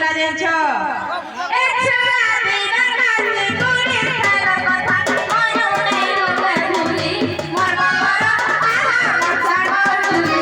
কইছিলা জানছ এ ছুয়া দিনা নাচি গুলি খেলা কথা মনে মনে রবে ভুলি মোর বাবার আহা কথা গুলি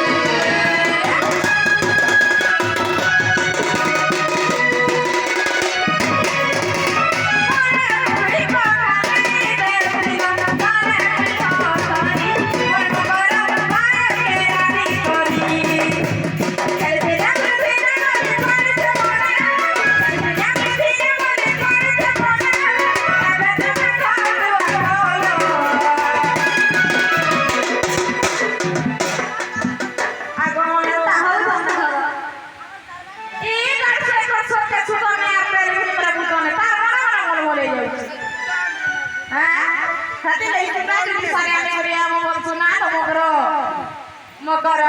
মকর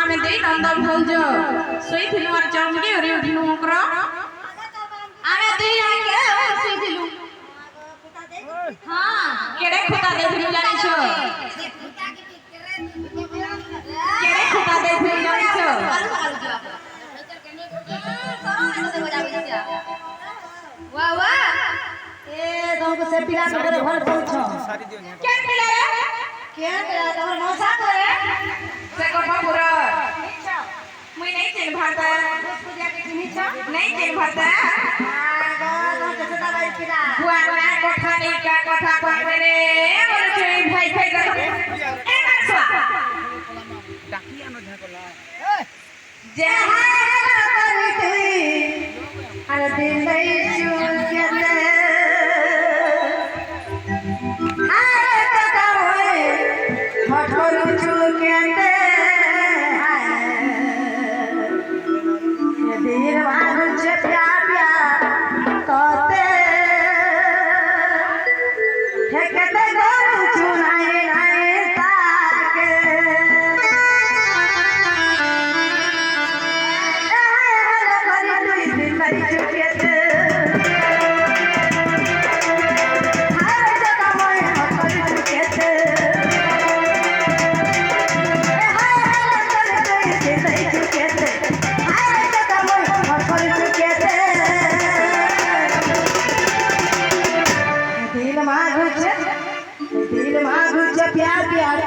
আমি দুই নন্দন ভৌজ শুইছিলু আর চমকি উড়ি উঠিলু মকর আমি দুই আগে শুইছিলু হ্যাঁ কেড়ে খুঁটা দেখিলু জানিছ কেড়ে খুঁটা দেখিলু জানিছ ওয়া ওয়া এ তোমকে সে পিলা করে ভাল বলছ কে পিলা কে পিলা তোমার মশা করে से कथा पूरा मुई नहीं चल भाता पूजा के चिन्हिछ नहीं चल भाता आगो तो सदा बाई पिला बुआ बुआ कथा नहीं का कथा कहबे रे मोर छई भाई भाई का ए माछवा डाकी आनो झाकला जहां करी तुई अर दिल नहीं चूल के ले आए कथा होए हठोरू चूल के ले प्यार प्यार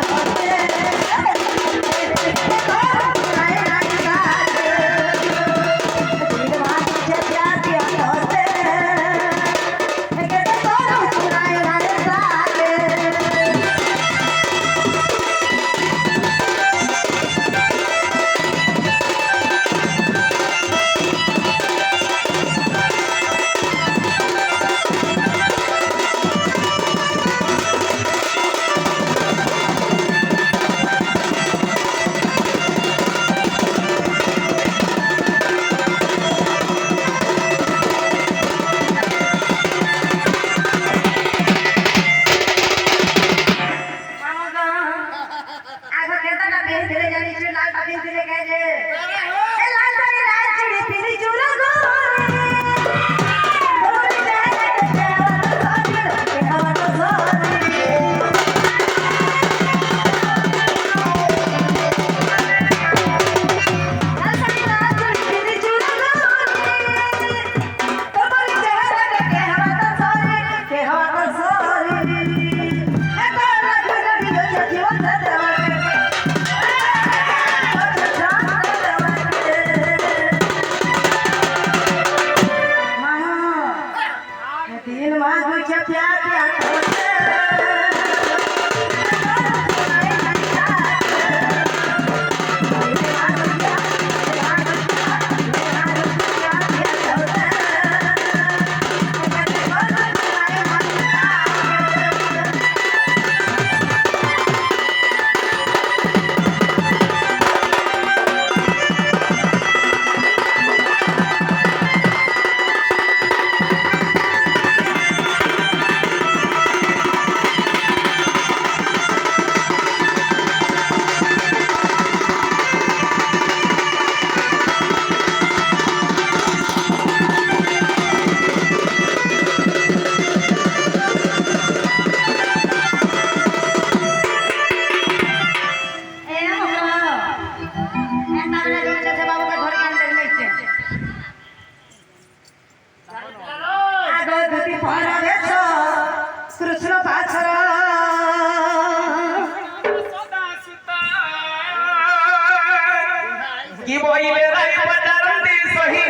বইলে রাই পচারন্তি সহি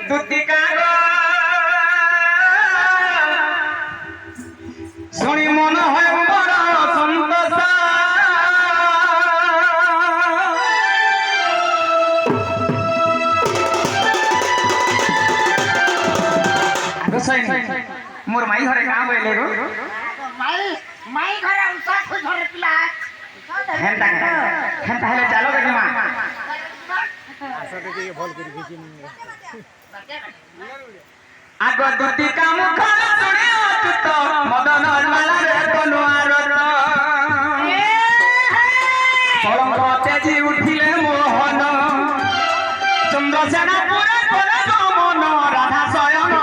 দুতিকা গো শুনি মন হয় বড় সন্তোষ मोर माई घरे काम होइले गो माई घरे उसा खुद घरे पिला हेंता हेले चलो के मां आगो दुती काम खा सुने अचुत मदन माला रे कोनुआरत कलंक तेजी उठिले मोहन चंद्रसेना पुरे करे गमन राधा शयन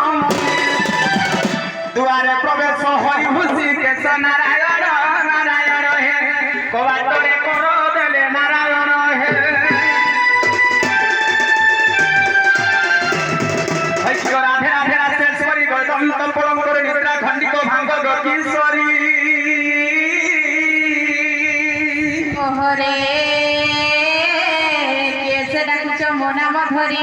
दुआरे प्रवेश हरि भूषी केश नारायण नारायण हे कबाटरे कर देले नारायण हे हइयो राधे राधे राधेश्वरी गदंत पलम करे निद्रा खंडिक भांग गकीश्वरी ओहरे केसे डाकुच मोना मधरी